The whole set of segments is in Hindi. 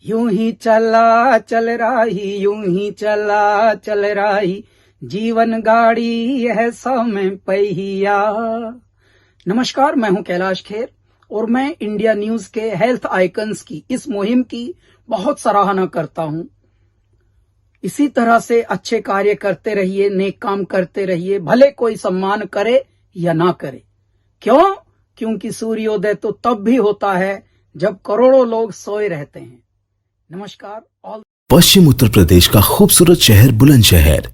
यूं ही चला चल रही, यूं ही चला चल रही, जीवन गाड़ी है समय पहिया। नमस्कार, मैं हूं कैलाश खेर और मैं इंडिया न्यूज के हेल्थ आइकन्स की इस मुहिम की बहुत सराहना करता हूं। इसी तरह से अच्छे कार्य करते रहिए, नेक काम करते रहिए, भले कोई सम्मान करे या ना करे। क्यों? क्योंकि सूर्योदय तो तब भी होता है जब करोड़ों लोग सोए रहते हैं। नमस्कार ऑल। पश्चिम उत्तर प्रदेश का खूबसूरत शहर बुलंदशहर।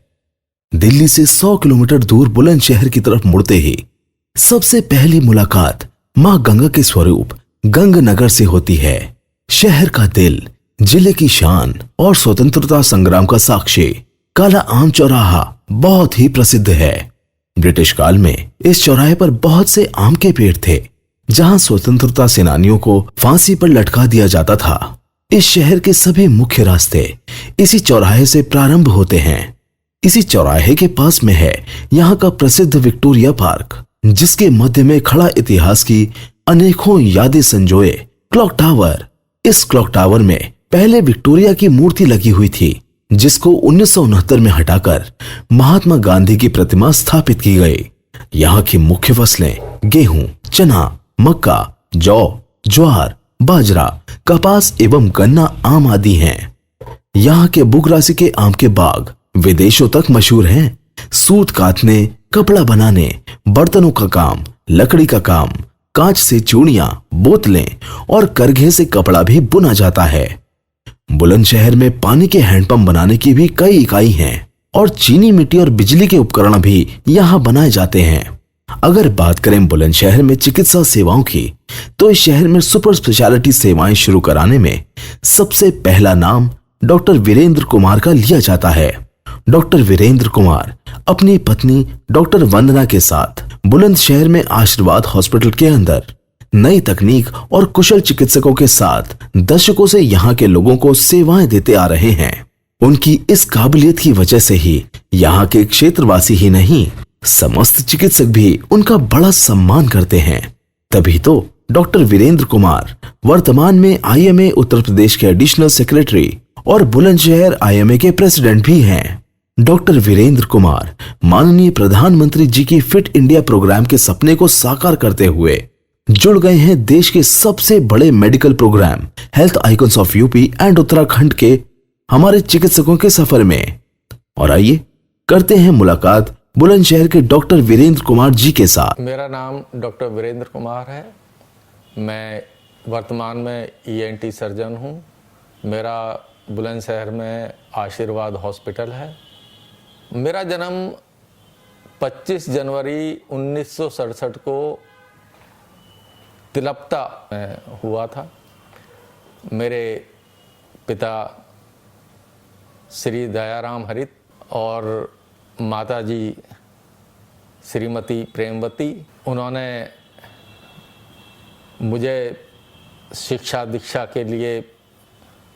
दिल्ली से 100 किलोमीटर दूर बुलंदशहर की तरफ मुड़ते ही सबसे पहली मुलाकात मां गंगा के स्वरूप गंगनगर से होती है। शहर का दिल, जिले की शान और स्वतंत्रता संग्राम का साक्षी काला आम चौराहा बहुत ही प्रसिद्ध है। ब्रिटिश काल में इस चौराहे पर बहुत से आम के पेड़ थे, जहां स्वतंत्रता सेनानियों को फांसी पर लटका दिया जाता था। इस शहर के सभी मुख्य रास्ते इसी चौराहे से प्रारंभ होते हैं। इसी चौराहे के पास में है यहाँ का प्रसिद्ध विक्टोरिया पार्क, जिसके मध्य में खड़ा इतिहास की अनेकों यादें संजोए क्लॉक टावर। इस क्लॉक टावर में पहले विक्टोरिया की मूर्ति लगी हुई थी, जिसको 1969 में हटाकर महात्मा गांधी की प्रतिमा स्थापित की गई। यहाँ की मुख्य फसलें गेहूं, चना, मक्का, जौ, ज्वार, बाजरा, कपास एवं गन्ना आम आदि हैं। यहाँ के बुगरासी के आम के बाग विदेशों तक मशहूर हैं। सूत काटने, कपड़ा बनाने, बर्तनों का काम, लकड़ी का काम, कांच से चूड़ियां, बोतलें और करघे से कपड़ा भी बुना जाता है। बुलंदशहर में पानी के हैंडपंप बनाने की भी कई इकाई हैं और चीनी मिट्टी और बिजली के उपकरण भी यहाँ बनाए जाते हैं। अगर बात करें बुलंदशहर में चिकित्सा सेवाओं की, तो इस शहर में सुपर स्पेशलिटी सेवाएं शुरू कराने में सबसे पहला नाम डॉक्टर वीरेंद्र कुमार का लिया जाता है। डॉक्टर वीरेंद्र कुमार अपनी पत्नी डॉक्टर वंदना के साथ बुलंदशहर में आशीर्वाद हॉस्पिटल के अंदर नई तकनीक और कुशल चिकित्सकों के साथ दशकों से यहाँ के लोगों को सेवाएं देते आ रहे हैं। उनकी इस काबिलियत की वजह से ही यहाँ के क्षेत्रवासी ही नहीं, समस्त चिकित्सक भी उनका बड़ा सम्मान करते हैं। तभी तो डॉक्टर वीरेंद्र कुमार वर्तमान में आईएमए उत्तर प्रदेश के एडिशनल सेक्रेटरी और बुलंदशहर आईएमए के प्रेसिडेंट भी हैं। डॉक्टर वीरेंद्र कुमार माननीय प्रधानमंत्री जी की फिट इंडिया प्रोग्राम के सपने को साकार करते हुए जुड़ गए हैं देश के सबसे बड़े medical programme health icons of UP and Uttarakhand के हमारे चिकित्सकों के सफर में। और आइए करते हैं मुलाकात बुलंदशहर के डॉक्टर वीरेंद्र कुमार जी के साथ। मेरा नाम डॉक्टर वीरेंद्र कुमार है। मैं वर्तमान में ईएनटी सर्जन हूँ। मेरा बुलंदशहर में आशीर्वाद हॉस्पिटल है। मेरा जन्म 25 जनवरी 1967 को तिलपता में हुआ था। मेरे पिता श्री दयाराम हरित और माताजी श्रीमती प्रेमवती, उन्होंने मुझे शिक्षा दीक्षा के लिए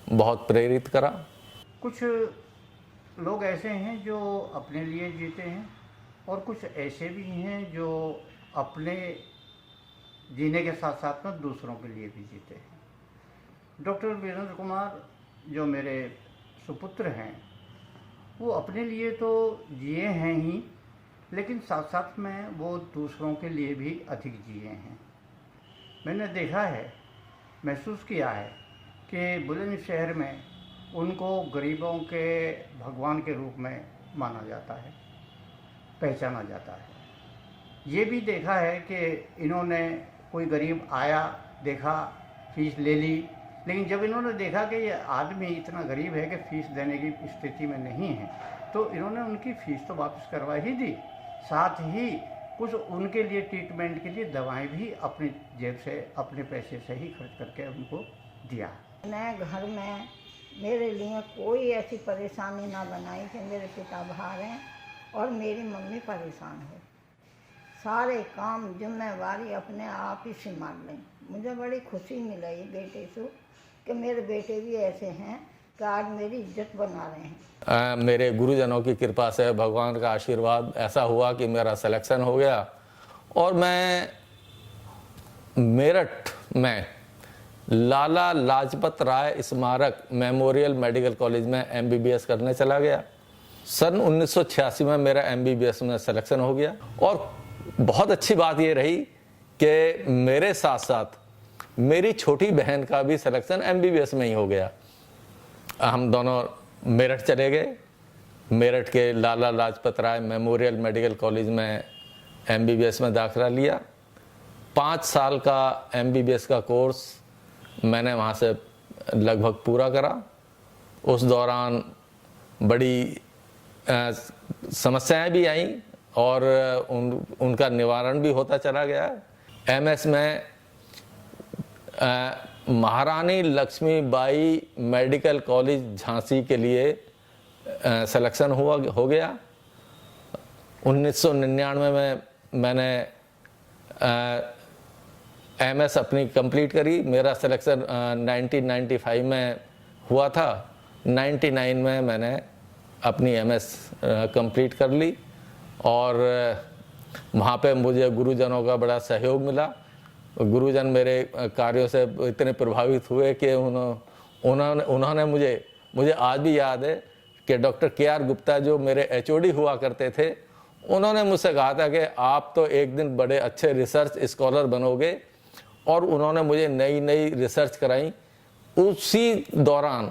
बहुत प्रेरित करा। कुछ लोग ऐसे हैं जो अपने लिए जीते हैं और कुछ ऐसे भी हैं जो अपने जीने के साथ साथ में दूसरों के लिए भी जीते हैं। डॉक्टर वीरेंद्र कुमार जो मेरे सुपुत्र हैं, वो अपने लिए तो जिए हैं ही, लेकिन साथ साथ में वो दूसरों के लिए भी अधिक जिए हैं। मैंने देखा है, महसूस किया है कि बुलंदशहर में उनको गरीबों के भगवान के रूप में माना जाता है, पहचाना जाता है। ये भी देखा है कि इन्होंने कोई गरीब आया, देखा, फीस ले ली, लेकिन जब इन्होंने देखा कि ये आदमी इतना गरीब है कि फ़ीस देने की स्थिति में नहीं है, तो इन्होंने उनकी फ़ीस तो वापस करवा ही दी, साथ ही कुछ उनके लिए ट्रीटमेंट के लिए दवाएं भी अपनी जेब से, अपने पैसे से ही खर्च करके उनको दिया। मैं घर में मेरे लिए कोई ऐसी परेशानी ना बनाई कि मेरे पिता बाहर हैं और मेरी मम्मी परेशान है। सारे काम जिम्मेवारी अपने आप ही संभाल लें। मुझे बड़ी खुशी मिली बेटे से कि मेरे बेटे भी ऐसे हैं कि आज मेरी इज्जत बना रहे हैं। मेरे गुरुजनों की कृपा से, भगवान का आशीर्वाद ऐसा हुआ कि मेरा सिलेक्शन हो गया और मैं मेरठ में लाला लाजपत राय स्मारक मेमोरियल मेडिकल कॉलेज में MBBS करने चला गया। सन 1986 में मेरा MBBS में सिलेक्शन हो गया। और बहुत अच्छी बात ये रही कि मेरे साथ साथ मेरी छोटी बहन का भी सिलेक्शन MBBS में ही हो गया। हम दोनों मेरठ चले गए। मेरठ के Lala Lajpat Rai memorial medical college में MBBS में दाखिला लिया। 5 साल का MBBS का कोर्स मैंने वहाँ से लगभग पूरा करा। उस दौरान बड़ी समस्याएं भी आईं और उनका निवारण भी होता चला गया। MS में महारानी लक्ष्मीबाई मेडिकल कॉलेज झांसी के लिए सिलेक्शन हो गया। 1999 में मैंने MS अपनी कंप्लीट करी। मेरा सिलेक्शन 1995 में हुआ था। 99 में मैंने अपनी MS कंप्लीट कर ली और वहाँ पे मुझे गुरुजनों का बड़ा सहयोग मिला। गुरुजन मेरे कार्यों से इतने प्रभावित हुए कि उन्होंने मुझे आज भी याद है कि डॉक्टर KR गुप्ता जो मेरे HOD हुआ करते थे, उन्होंने मुझसे कहा था कि आप तो एक दिन बड़े अच्छे रिसर्च स्कॉलर बनोगे। और उन्होंने मुझे नई नई रिसर्च कराई। उसी दौरान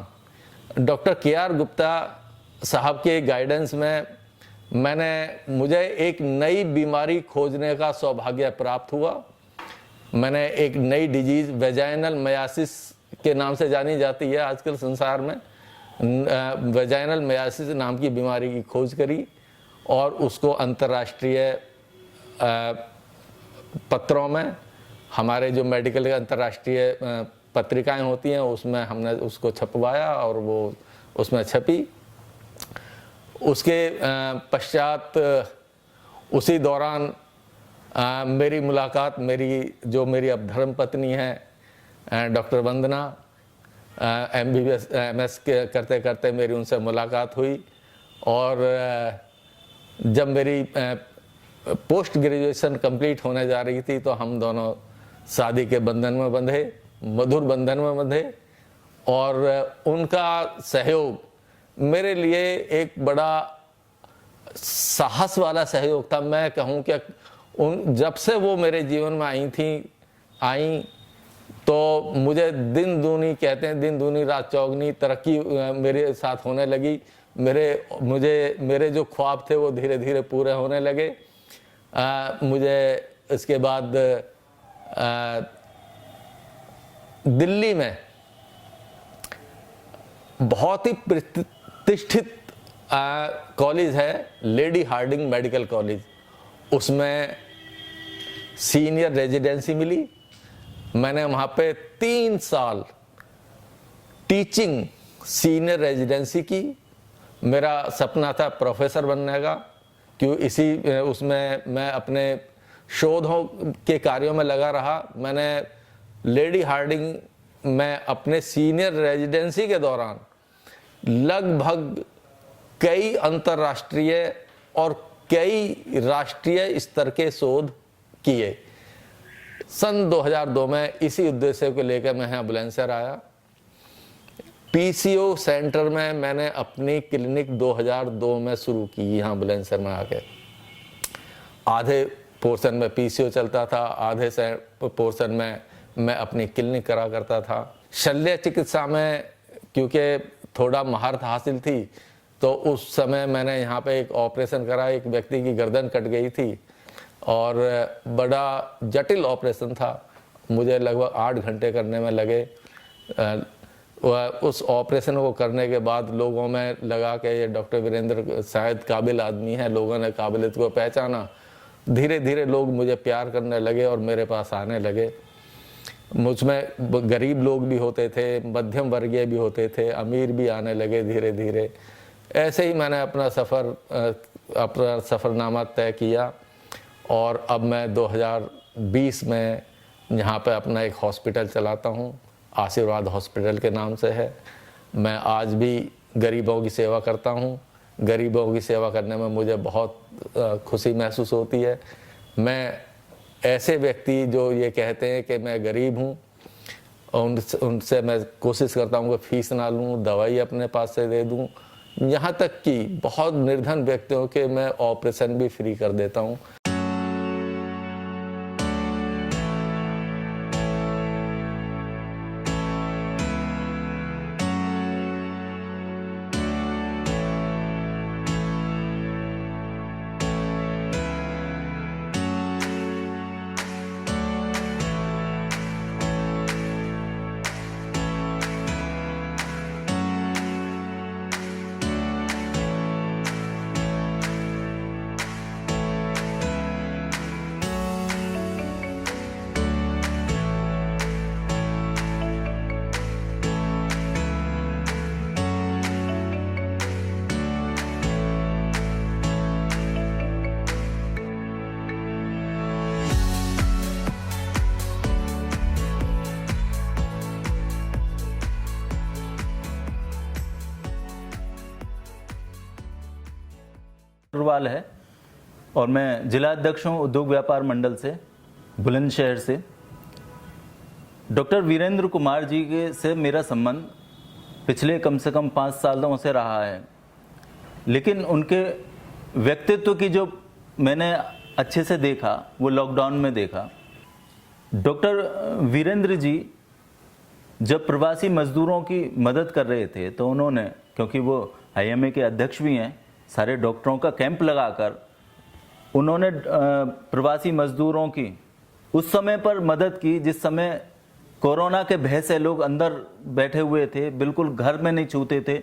डॉक्टर KR गुप्ता साहब के गाइडेंस में मुझे एक नई बीमारी खोजने का सौभाग्य प्राप्त हुआ। मैंने एक नई डिजीज़ वेजाइनल मयासिस के नाम से जानी जाती है आजकल संसार में, वेजाइनल मयासिस नाम की बीमारी की खोज करी और उसको अंतर्राष्ट्रीय पत्रों में, हमारे जो मेडिकल अंतर्राष्ट्रीय पत्रिकाएं होती हैं उसमें हमने उसको छपवाया और वो उसमें छपी। उसके पश्चात उसी दौरान मेरी मुलाकात मेरी अब धर्म पत्नी है डॉक्टर वंदना, MBBS MS के करते करते मेरी उनसे मुलाकात हुई। और जब मेरी पोस्ट ग्रेजुएशन कंप्लीट होने जा रही थी तो हम दोनों शादी के बंधन में बंधे, मधुर बंधन में बंधे। और उनका सहयोग मेरे लिए एक बड़ा साहस वाला सहयोग था। मैं कहूँ कि जब से वो मेरे जीवन में आई तो मुझे दिन दूनी रात चौगनी तरक्की मेरे साथ होने लगी। मेरे जो ख्वाब थे वो धीरे धीरे पूरे होने लगे। मुझे इसके बाद दिल्ली में बहुत ही प्रतिष्ठित कॉलेज है लेडी हार्डिंग मेडिकल कॉलेज, उसमें सीनियर रेजिडेंसी मिली। मैंने वहाँ पे 3 साल टीचिंग सीनियर रेजिडेंसी की। मेरा सपना था प्रोफेसर बनने का, क्यों उसमें मैं अपने शोधों के कार्यों में लगा रहा। मैंने लेडी हार्डिंग में अपने सीनियर रेजिडेंसी के दौरान लगभग कई अंतर्राष्ट्रीय और कई राष्ट्रीय स्तर के शोध किए। सन 2002 में इसी उद्देश्य को लेकर मैं यहाँ बुलंदशहर आया। PCO सेंटर में मैंने अपनी क्लिनिक 2002 में शुरू की यहाँ बुलंदशहर में आके। आधे पोर्शन में PCO चलता था, आधे पोर्शन में मैं अपनी क्लिनिक करा करता था। शल्य चिकित्सा में क्योंकि थोड़ा महारत हासिल थी तो उस समय मैंने यहाँ पे एक ऑपरेशन करा। एक व्यक्ति की गर्दन कट गई थी और बड़ा जटिल ऑपरेशन था, मुझे लगभग 8 घंटे करने में लगे। उस ऑपरेशन को करने के बाद लोगों में लगा कि ये डॉक्टर वीरेंद्र शायद काबिल आदमी है। लोगों ने काबिलियत को पहचाना। धीरे धीरे लोग मुझे प्यार करने लगे और मेरे पास आने लगे। मुझमें गरीब लोग भी होते थे, मध्यम वर्गीय भी होते थे, अमीर भी आने लगे धीरे धीरे। ऐसे ही मैंने अपना सफ़रनामा तय किया और अब मैं 2020 में यहाँ पे अपना एक हॉस्पिटल चलाता हूँ, आशीर्वाद हॉस्पिटल के नाम से है। मैं आज भी गरीबों की सेवा करता हूँ। गरीबों की सेवा करने में मुझे बहुत खुशी महसूस होती है। मैं ऐसे व्यक्ति जो ये कहते हैं कि मैं गरीब हूँ और उनसे मैं कोशिश करता हूँ कि फीस ना लूँ, दवाई अपने पास से दे दूँ, यहाँ तक कि बहुत निर्धन व्यक्तियों के मैं ऑपरेशन भी फ्री कर देता हूँ। अग्रवाल है और मैं जिला अध्यक्ष हूँ उद्योग व्यापार मंडल से, बुलंदशहर से। डॉक्टर वीरेंद्र कुमार जी के से मेरा संबंध पिछले कम से कम 5 सालों से रहा है, लेकिन उनके व्यक्तित्व की जो मैंने अच्छे से देखा वो लॉकडाउन में देखा। डॉक्टर वीरेंद्र जी जब प्रवासी मजदूरों की मदद कर रहे थे तो उन्होंने, क्योंकि वो IMA के अध्यक्ष भी हैं, सारे डॉक्टरों का कैंप लगाकर उन्होंने प्रवासी मजदूरों की उस समय पर मदद की जिस समय कोरोना के भय से लोग अंदर बैठे हुए थे, बिल्कुल घर में नहीं छूते थे,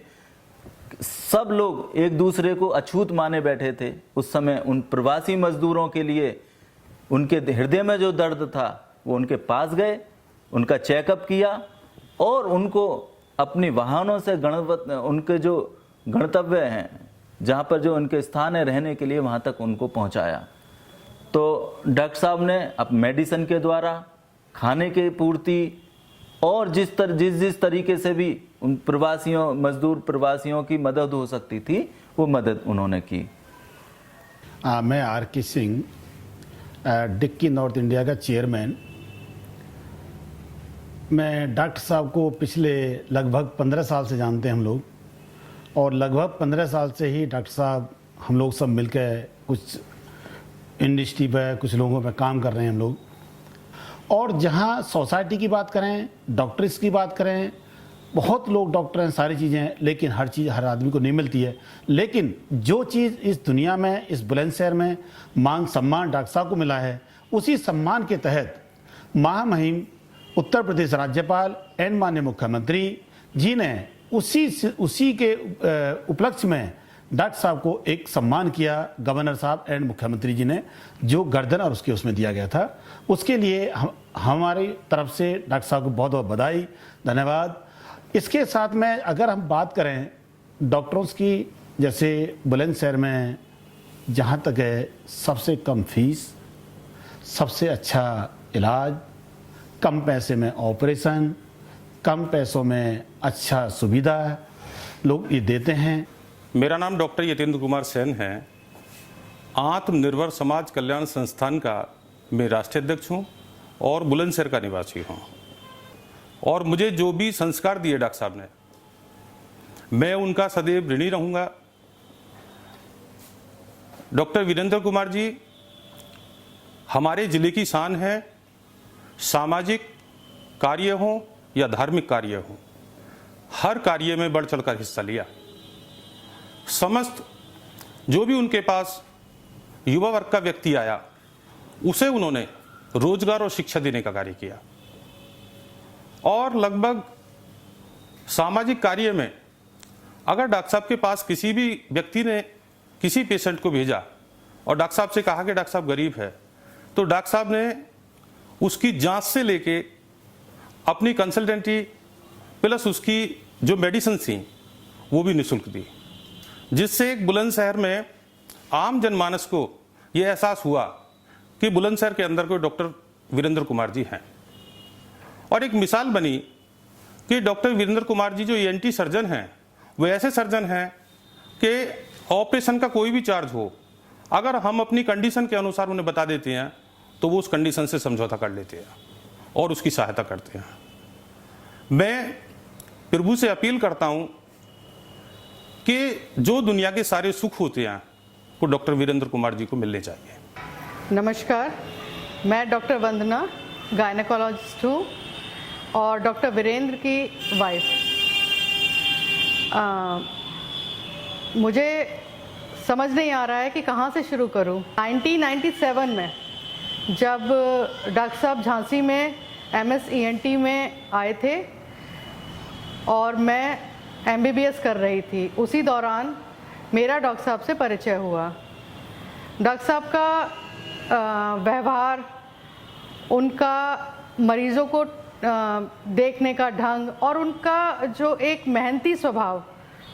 सब लोग एक दूसरे को अछूत माने बैठे थे। उस समय उन प्रवासी मजदूरों के लिए उनके हृदय में जो दर्द था वो उनके पास गए, उनका चेकअप किया और उनको अपनी वाहनों से उनके जो गंतव्य हैं, जहाँ पर जो उनके स्थान है रहने के लिए, वहाँ तक उनको पहुँचाया। तो डॉक्टर साहब ने अब मेडिसिन के द्वारा, खाने की पूर्ति और जिस तरीके से भी उन मजदूर प्रवासियों की मदद हो सकती थी वो मदद उन्होंने की। मैं RK Singh, DICCI North India का चेयरमैन। मैं डॉक्टर साहब को पिछले लगभग 15 साल से जानते हैं हम लोग, और लगभग 15 साल से ही डॉक्टर साहब हम लोग सब मिलकर कुछ इंडस्ट्री पर, कुछ लोगों पर काम कर रहे हैं हम लोग। और जहाँ सोसाइटी की बात करें, डॉक्टर्स की बात करें, बहुत लोग डॉक्टर हैं, सारी चीज़ें हैं, लेकिन हर चीज़ हर आदमी को नहीं मिलती है। लेकिन जो चीज़ इस दुनिया में, इस बुलंदशहर में मान सम्मान डॉक्टर साहब को मिला है, उसी सम्मान के तहत महामहिम उत्तर प्रदेश राज्यपाल एंड माननीय मुख्यमंत्री जी ने उसी के उपलक्ष्य में डॉक्टर साहब को एक सम्मान किया, गवर्नर साहब एंड मुख्यमंत्री जी ने, जो गर्दन और उसके उसमें दिया गया था। उसके लिए हमारी तरफ से डॉक्टर साहब को बहुत बहुत बधाई, धन्यवाद। इसके साथ में अगर हम बात करें डॉक्टरों की, जैसे बुलंदशहर में जहाँ तक है सबसे कम फीस, सबसे अच्छा इलाज, कम पैसे में ऑपरेशन, कम पैसों में अच्छा सुविधा लोग ये देते हैं। मेरा नाम डॉक्टर यतेंद्र कुमार सेन है। आत्मनिर्भर समाज कल्याण संस्थान का मैं राष्ट्रीय अध्यक्ष हूँ और बुलंदशहर का निवासी हूँ। और मुझे जो भी संस्कार दिए डॉक्टर साहब ने, मैं उनका सदैव ऋणी रहूँगा। डॉक्टर वीरेंद्र कुमार जी हमारे ज़िले की शान है। सामाजिक कार्य हो या धार्मिक कार्य हो, हर कार्य में बढ़ चढ़कर हिस्सा लिया। समस्त जो भी उनके पास युवा वर्ग का व्यक्ति आया, उसे उन्होंने रोजगार और शिक्षा देने का कार्य किया। और लगभग सामाजिक कार्य में अगर डॉक्टर साहब के पास किसी भी व्यक्ति ने किसी पेशेंट को भेजा और डॉक्टर साहब से कहा कि डॉक्टर साहब गरीब है, तो डॉक्टर साहब ने उसकी जांच से लेके अपनी कंसल्टेंटी प्लस उसकी जो मेडिसिन थी वो भी निःशुल्क दी, जिससे एक बुलंदशहर में आम जनमानस को ये एहसास हुआ कि बुलंदशहर के अंदर कोई डॉक्टर वीरेंद्र कुमार जी हैं। और एक मिसाल बनी कि डॉक्टर वीरेंद्र कुमार जी जो ENT सर्जन हैं, वो ऐसे सर्जन हैं कि ऑपरेशन का कोई भी चार्ज हो, अगर हम अपनी कंडीशन के अनुसार उन्हें बता देते हैं तो वो उस कंडीशन से समझौता कर लेते हैं और उसकी सहायता करते हैं। मैं प्रभु से अपील करता हूं कि जो दुनिया के सारे सुख होते हैं वो डॉक्टर वीरेंद्र कुमार जी को मिलने चाहिए। नमस्कार, मैं डॉक्टर वंदना गायनेकोलॉजिस्ट हूँ और डॉक्टर वीरेंद्र की वाइफ। मुझे समझ नहीं आ रहा है कि कहाँ से शुरू करूँ। 1997 में जब डॉक्टर साहब झांसी में MS ENT में आए थे और मैं MBBS कर रही थी, उसी दौरान मेरा डॉक्टर साहब से परिचय हुआ। डॉक्टर साहब का व्यवहार, उनका मरीज़ों को देखने का ढंग और उनका जो एक मेहनती स्वभाव,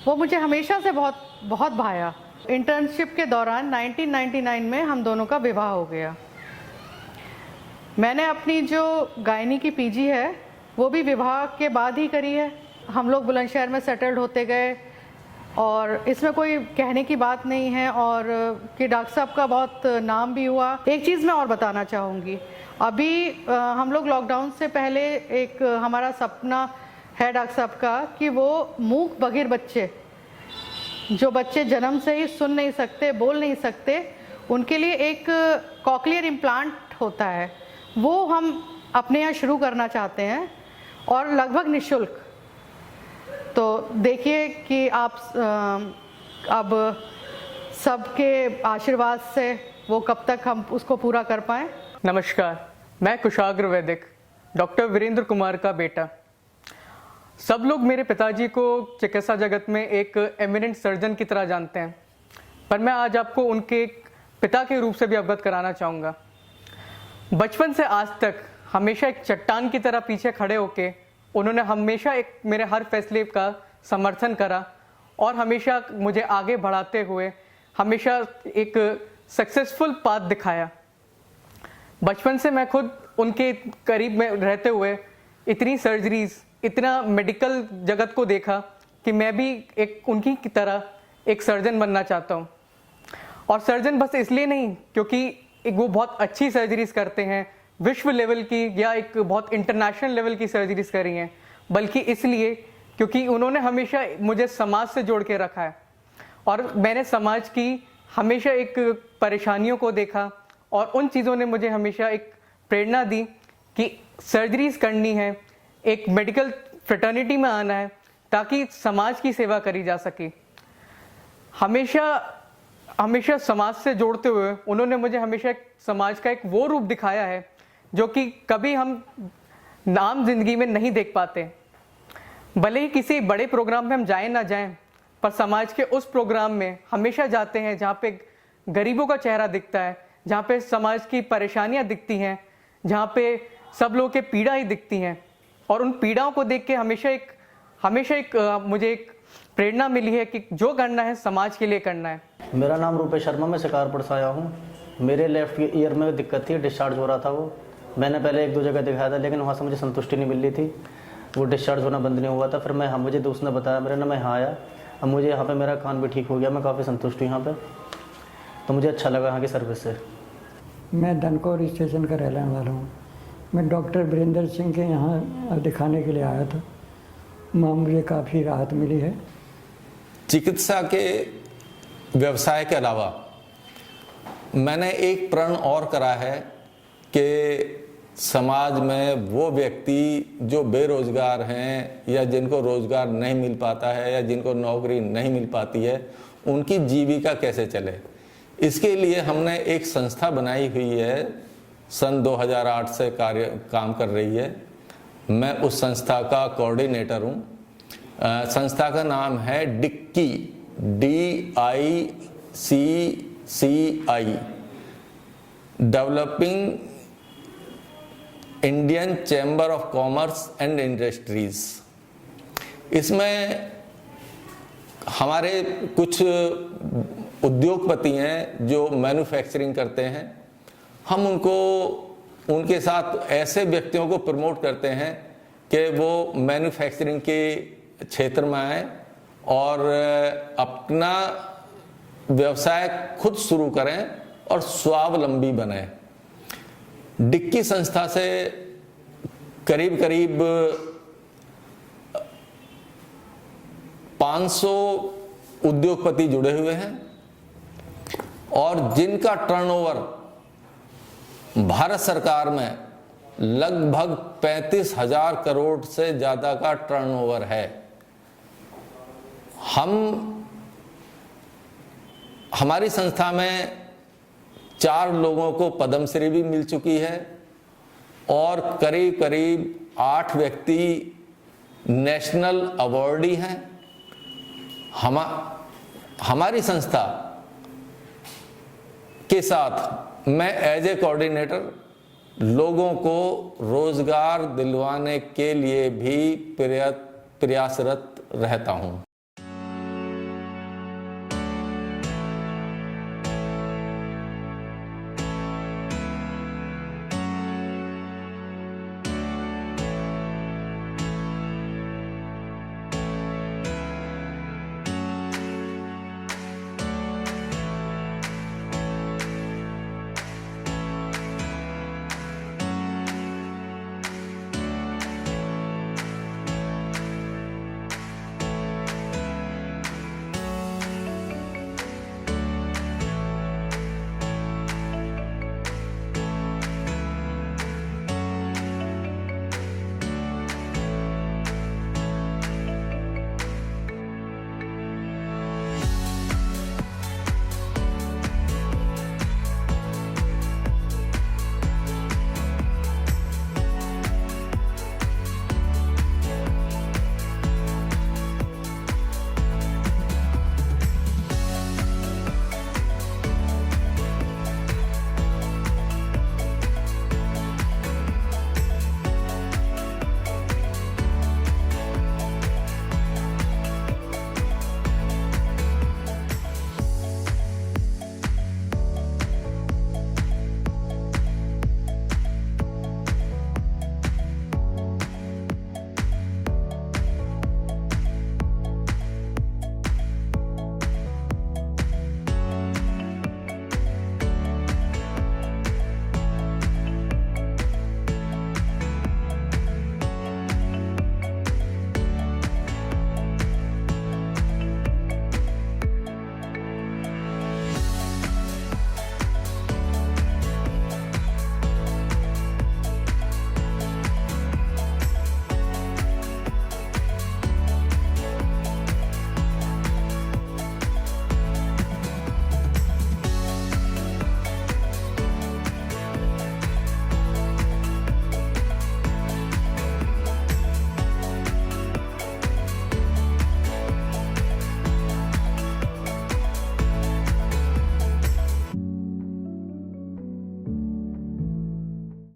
वो मुझे हमेशा से बहुत भाया। इंटर्नशिप के दौरान 1999 में हम दोनों का विवाह हो गया। मैंने अपनी जो गायनी की PG है वो भी विवाह के बाद ही करी है। हम लोग बुलंदशहर में सेटल्ड होते गए और इसमें कोई कहने की बात नहीं है और कि डॉक्टर साहब का बहुत नाम भी हुआ। एक चीज़ मैं और बताना चाहूँगी, अभी हम लोग लॉकडाउन से पहले एक हमारा सपना है डॉक्टर साहब का कि वो मूक बधिर बच्चे, जो बच्चे जन्म से ही सुन नहीं सकते, बोल नहीं सकते, उनके लिए एक कॉकलियर इम्प्लांट होता है, वो हम अपने यहाँ शुरू करना चाहते हैं और लगभग निःशुल्क। तो देखिए कि आप अब सबके आशीर्वाद से वो कब तक हम उसको पूरा कर पाएँ। नमस्कार, मैं कुशाग्र वैदिक, डॉक्टर वीरेंद्र कुमार का बेटा। सब लोग मेरे पिताजी को चिकित्सा जगत में एक एमिनेंट सर्जन की तरह जानते हैं, पर मैं आज आपको उनके पिता के रूप से भी अवगत कराना चाहूँगा। बचपन से आज तक हमेशा एक चट्टान की तरह पीछे खड़े होके उन्होंने हमेशा एक मेरे हर फैसले का समर्थन करा और हमेशा मुझे आगे बढ़ाते हुए हमेशा एक सक्सेसफुल पाथ दिखाया। बचपन से मैं खुद उनके करीब में रहते हुए इतनी सर्जरीज, इतना मेडिकल जगत को देखा कि मैं भी एक उनकी की तरह एक सर्जन बनना चाहता हूँ। और सर्जन बस इसलिए नहीं क्योंकि वो बहुत अच्छी सर्जरीज करते हैं, विश्व लेवल की या एक बहुत इंटरनेशनल लेवल की सर्जरीज करी हैं, बल्कि इसलिए क्योंकि उन्होंने हमेशा मुझे समाज से जोड़ के रखा है और मैंने समाज की हमेशा एक परेशानियों को देखा और उन चीज़ों ने मुझे हमेशा एक प्रेरणा दी कि सर्जरीज करनी है, एक मेडिकल फ्रेटर्निटी में आना है ताकि समाज की सेवा करी जा सके। हमेशा समाज से जोड़ते हुए उन्होंने मुझे हमेशा एक समाज का एक वो रूप दिखाया है जो कि कभी हम आम जिंदगी में नहीं देख पाते। भले ही किसी बड़े प्रोग्राम में हम जाएं ना जाएं, पर समाज के उस प्रोग्राम में हमेशा जाते हैं जहाँ पे गरीबों का चेहरा दिखता है, जहाँ पे समाज की परेशानियाँ दिखती हैं, जहाँ पे सब लोगों के पीड़ा ही दिखती हैं और उन पीड़ाओं को देख के हमेशा एक मुझे एक प्रेरणा मिली है कि जो करना है समाज के लिए करना है। मेरा नाम रूपेश शर्मा, मैं शिकारपुर से आया हूँ। मेरे लेफ्ट ईयर में दिक्कत थी, डिस्चार्ज हो रहा था वो। मैंने पहले 1-2 जगह दिखाया था लेकिन वहाँ से मुझे संतुष्टि नहीं मिल रही थी, वो डिस्चार्ज होना बंद नहीं हुआ था। फिर मुझे दोस्त ने बताया, मेरे ना मैं यहाँ आया, अब मुझे यहाँ पे मेरा कान भी ठीक हो गया, मैं काफ़ी संतुष्ट हूँ यहाँ पे, तो मुझे अच्छा लगा यहाँ की सर्विस से। मैं धनकौर स्टेशन का रहने वाला हूँ। मैं डॉक्टर वीरेंद्र सिंह के यहाँ दिखाने के लिए आया था, वहाँ मुझे काफ़ी राहत मिली है। चिकित्सा के व्यवसाय के अलावा मैंने एक प्रण और करा है कि समाज में वो व्यक्ति जो बेरोजगार हैं या जिनको रोजगार नहीं मिल पाता है या जिनको नौकरी नहीं मिल पाती है, उनकी जीविका कैसे चले। इसके लिए हमने एक संस्था बनाई हुई है, सन 2008 से काम कर रही है। मैं उस संस्था का कोऑर्डिनेटर हूँ। संस्था का नाम है dicky, DICCI, developing Indian chamber of commerce and industries. इसमें हमारे कुछ उद्योगपति हैं जो मैन्युफैक्चरिंग करते हैं। हम उनके साथ ऐसे व्यक्तियों को प्रमोट करते हैं कि वो मैन्युफैक्चरिंग के क्षेत्र में आए और अपना व्यवसाय खुद शुरू करें और स्वावलंबी बने। डिक्की संस्था से करीब 500 उद्योगपति जुड़े हुए हैं और जिनका टर्नओवर भारत सरकार में लगभग 35,000 करोड़ से ज़्यादा का टर्नओवर है। हमारी संस्था में 4 लोगों को पद्मश्री भी मिल चुकी है और करीब करीब 8 व्यक्ति नेशनल अवार्डी हैं। हमारी संस्था के साथ मैं एज ए कोऑर्डिनेटर लोगों को रोजगार दिलवाने के लिए भी प्रयासरत रहता हूं।